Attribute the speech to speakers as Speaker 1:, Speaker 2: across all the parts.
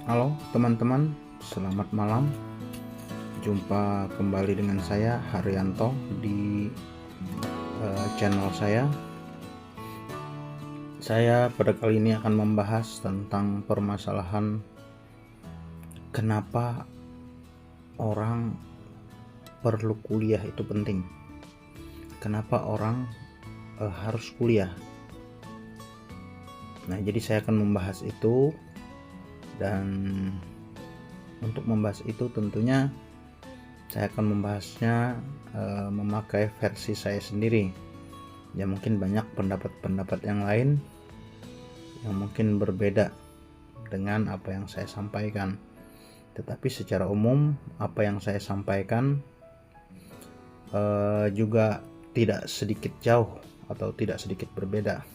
Speaker 1: Halo teman-teman, selamat malam. Jumpa kembali dengan saya Haryanto di channel saya. Saya pada kali ini akan membahas tentang permasalahan kenapa orang perlu kuliah itu penting. Kenapa orang harus kuliah. Nah, jadi saya akan membahas itu, dan untuk membahas itu tentunya saya akan membahasnya memakai versi saya sendiri. Ya, mungkin banyak pendapat-pendapat yang lain yang mungkin berbeda dengan apa yang saya sampaikan. Tetapi secara umum apa yang saya sampaikan juga tidak sedikit jauh atau tidak sedikit berbeda.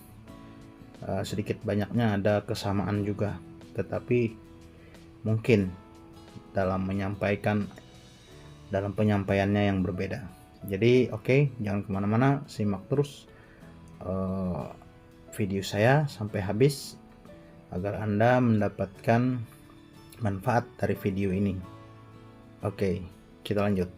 Speaker 1: Sedikit banyaknya ada kesamaan juga, tetapi mungkin dalam penyampaiannya yang berbeda. Jadi oke, jangan kemana-mana, simak terus video saya sampai habis agar Anda mendapatkan manfaat dari video ini. Oke, kita lanjut.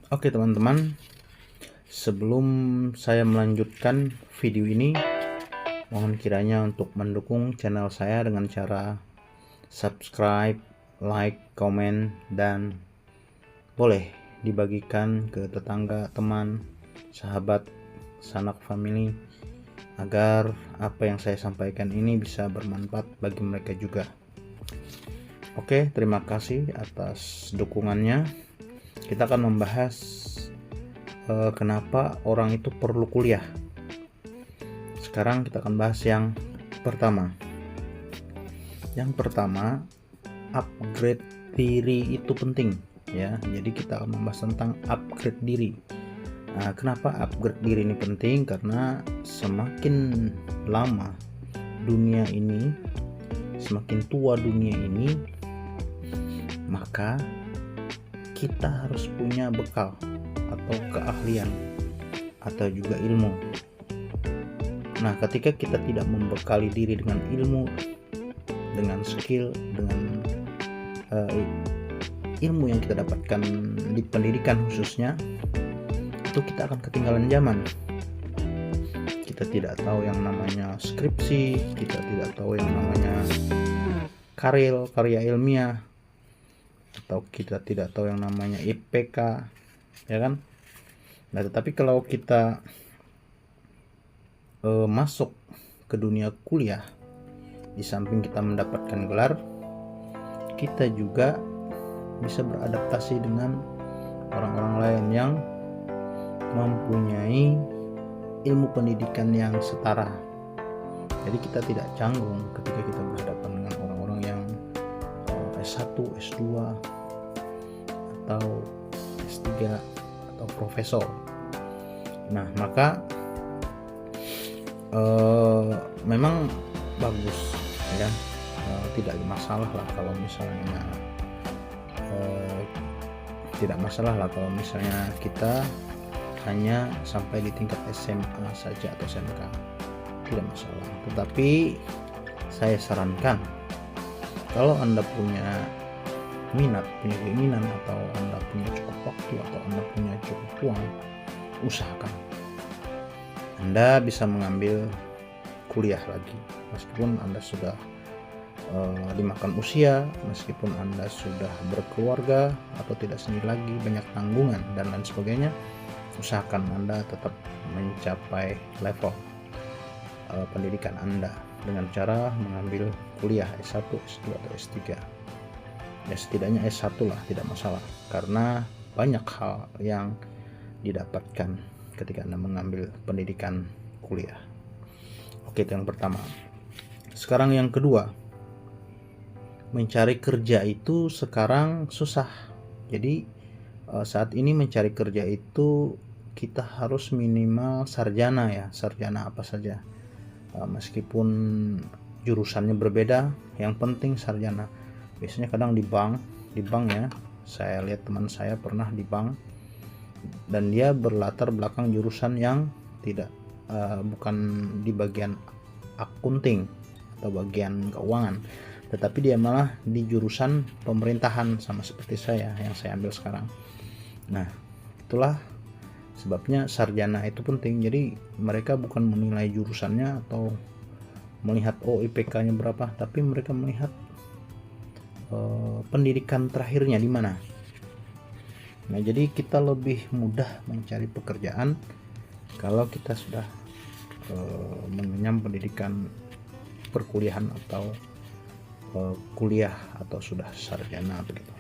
Speaker 1: Oke teman-teman, sebelum saya melanjutkan video ini, mohon kiranya untuk mendukung channel saya dengan cara subscribe, like, komen, dan boleh dibagikan ke tetangga, teman, sahabat, sanak family, agar apa yang saya sampaikan ini bisa bermanfaat bagi mereka juga. Oke, terima kasih atas dukungannya. Kita akan membahas kenapa orang itu perlu kuliah. Sekarang kita akan bahas yang pertama. Yang pertama, upgrade diri itu penting, ya. Jadi kita akan membahas tentang upgrade diri. Nah, kenapa upgrade diri ini penting? Karena semakin lama dunia ini, semakin tua dunia ini, maka kita harus punya bekal atau keahlian atau juga ilmu. Nah, ketika kita tidak membekali diri dengan ilmu, dengan skill, dengan ilmu yang kita dapatkan di pendidikan khususnya, itu kita akan ketinggalan zaman. Kita tidak tahu yang namanya skripsi, kita tidak tahu yang namanya karya ilmiah, atau kita tidak tahu yang namanya IPK, ya kan? Nah, tetapi kalau kita masuk ke dunia kuliah, di samping kita mendapatkan gelar, kita juga bisa beradaptasi dengan orang-orang lain yang mempunyai ilmu pendidikan yang setara. Jadi kita tidak canggung ketika kita berhadapan dengan orang-orang yang S1, S2, atau S3, atau profesor. Nah, maka memang bagus, ya. Tidak masalah lah kalau misalnya kita hanya sampai di tingkat SMA saja atau SMK, tidak masalah. Tetapi saya sarankan, kalau Anda punya minat, punya keinginan, atau Anda punya cukup waktu, atau Anda punya cukup uang, usahakan Anda bisa mengambil kuliah lagi, meskipun Anda sudah dimakan usia, meskipun Anda sudah berkeluarga atau tidak sendiri lagi, banyak tanggungan dan lain sebagainya. Usahakan Anda tetap mencapai level pendidikan Anda dengan cara mengambil kuliah S1, S2, atau S3. Ya, setidaknya S1 lah, tidak masalah, karena banyak hal yang didapatkan ketika Anda mengambil pendidikan kuliah. Oke, itu yang pertama. Sekarang yang kedua, mencari kerja itu sekarang susah. Jadi saat ini mencari kerja itu kita harus minimal sarjana, ya, sarjana apa saja. Meskipun jurusannya berbeda, yang penting sarjana. Biasanya kadang di bank ya, Saya lihat teman saya pernah di bank dan dia berlatar belakang jurusan yang tidak bukan di bagian akunting atau bagian keuangan, tetapi dia malah di jurusan pemerintahan sama seperti saya yang saya ambil sekarang. Nah, itulah sebabnya sarjana itu penting. Jadi mereka bukan menilai jurusannya atau melihat IPK-nya berapa, tapi mereka melihat pendidikan terakhirnya di mana. Nah, jadi kita lebih mudah mencari pekerjaan kalau kita sudah mengenyam pendidikan perkuliahan atau kuliah atau sudah sarjana begitu.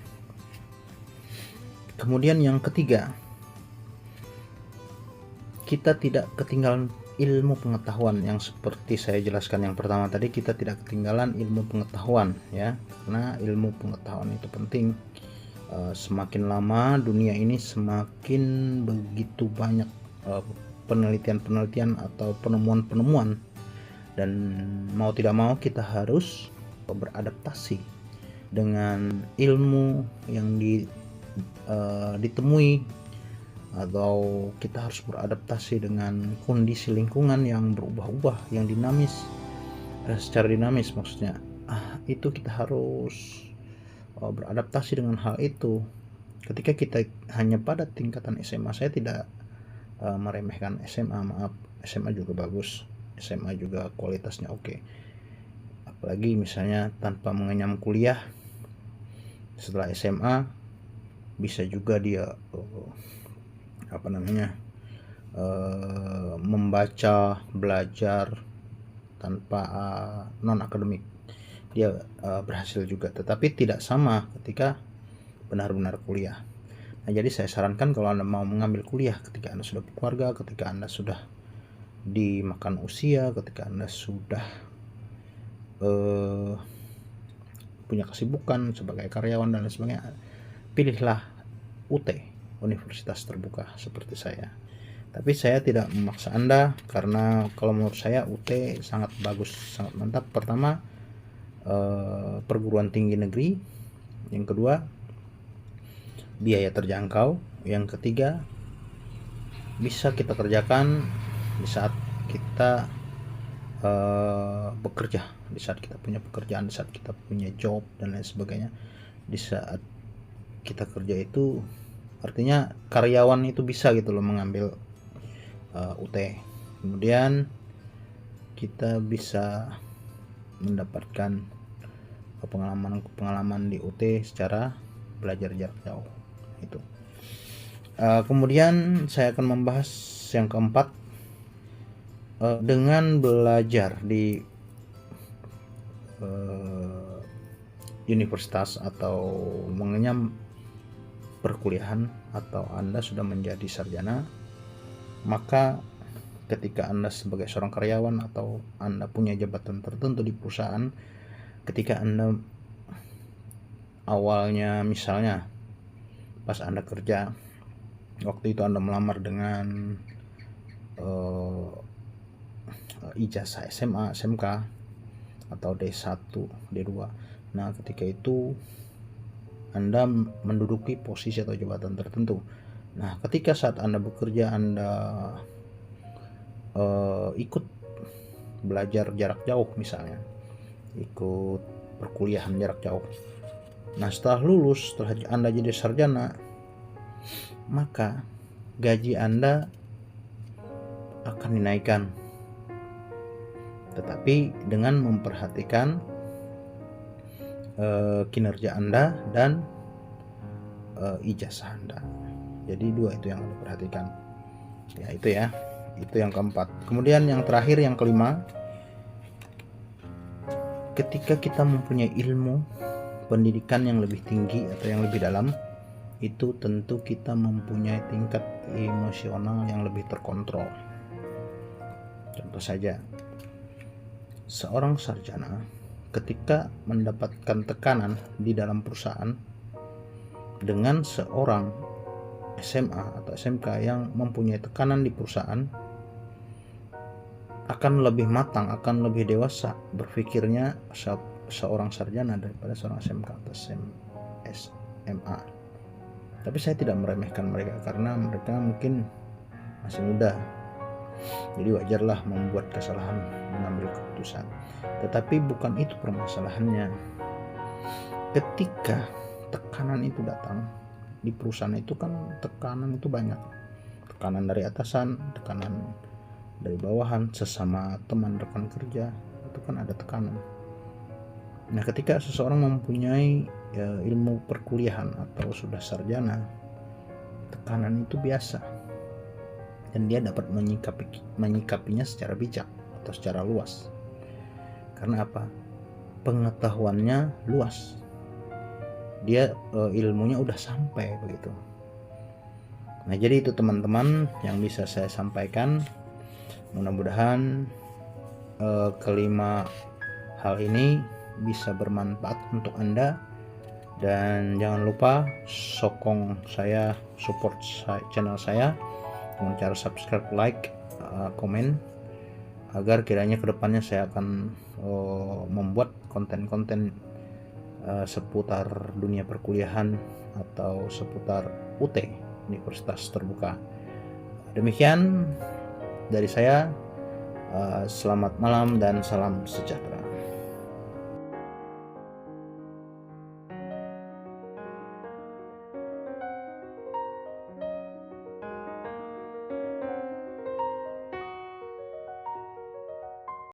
Speaker 1: Kemudian yang ketiga, kita tidak ketinggalan ilmu pengetahuan. Yang seperti saya jelaskan yang pertama tadi, kita tidak ketinggalan ilmu pengetahuan ya, karena ilmu pengetahuan itu penting. Semakin lama dunia ini semakin begitu banyak penelitian-penelitian atau penemuan-penemuan, dan mau tidak mau kita harus beradaptasi dengan ilmu yang ditemui, atau kita harus beradaptasi dengan kondisi lingkungan yang berubah-ubah, yang dinamis, secara dinamis maksudnya. Itu kita harus beradaptasi dengan hal itu. Ketika kita hanya pada tingkatan SMA, saya tidak meremehkan SMA, maaf, SMA juga bagus, SMA juga kualitasnya oke. Apalagi misalnya tanpa mengenyam kuliah, setelah SMA bisa juga dia membaca, belajar tanpa non akademik, dia berhasil juga. Tetapi tidak sama ketika benar-benar kuliah. Nah, jadi saya sarankan kalau Anda mau mengambil kuliah ketika Anda sudah berkeluarga, ketika Anda sudah dimakan usia, ketika Anda sudah punya kesibukan sebagai karyawan dan lain sebagainya, pilihlah UT, Universitas Terbuka seperti saya. Tapi saya tidak memaksa Anda, karena kalau menurut saya UT sangat bagus, sangat mantap. Pertama, perguruan tinggi negeri. Yang kedua, biaya terjangkau. Yang ketiga, bisa kita kerjakan di saat kita bekerja, di saat kita punya pekerjaan, di saat kita punya job dan lain sebagainya. Di saat kita kerja itu artinya karyawan itu bisa gitu loh mengambil UT. Kemudian kita bisa mendapatkan pengalaman di UT secara belajar jarak jauh itu. Kemudian saya akan membahas yang keempat, dengan belajar di universitas atau mengenyam perkuliahan, atau Anda sudah menjadi sarjana, maka ketika Anda sebagai seorang karyawan atau Anda punya jabatan tertentu di perusahaan, ketika Anda awalnya misalnya pas Anda kerja, waktu itu Anda melamar dengan ijazah SMA, SMK atau D1, D2. Nah, ketika itu Anda menduduki posisi atau jabatan tertentu. Nah, ketika saat Anda bekerja, Anda ikut belajar jarak jauh misalnya, ikut perkuliahan jarak jauh. Nah, setelah lulus, setelah Anda jadi sarjana, maka gaji Anda akan dinaikkan, tetapi dengan memperhatikan kinerja Anda dan ijazah Anda. Jadi dua itu yang Anda perhatikan. Ya, itu ya. Itu yang keempat. Kemudian yang terakhir, yang kelima, ketika kita mempunyai ilmu pendidikan yang lebih tinggi atau yang lebih dalam, itu tentu kita mempunyai tingkat emosional yang lebih terkontrol. Contoh saja, seorang sarjana ketika mendapatkan tekanan di dalam perusahaan dengan seorang SMA atau SMK yang mempunyai tekanan di perusahaan, akan lebih matang, akan lebih dewasa berpikirnya seorang sarjana daripada seorang SMK atau SMA. Tapi saya tidak meremehkan mereka karena mereka mungkin masih muda, jadi wajarlah membuat kesalahan, mengambil keputusan. Tetapi bukan itu permasalahannya. Ketika tekanan itu datang di perusahaan itu kan, tekanan itu banyak, tekanan dari atasan, tekanan dari bawahan, sesama teman rekan kerja, itu kan ada tekanan. Nah, ketika seseorang mempunyai ilmu perkuliahan atau sudah sarjana, tekanan itu biasa dan dia dapat menyikapinya secara bijak atau secara luas. Karena apa? Pengetahuannya luas, dia ilmunya udah sampai begitu. Nah, jadi itu teman-teman yang bisa saya sampaikan. Mudah-mudahan kelima hal ini bisa bermanfaat untuk Anda, dan jangan lupa sokong saya, support channel saya dengan cara subscribe, like, komen, agar kiranya kedepannya saya akan membuat konten-konten seputar dunia perkuliahan atau seputar UT, Universitas Terbuka. Demikian dari saya, selamat malam dan salam sejahtera.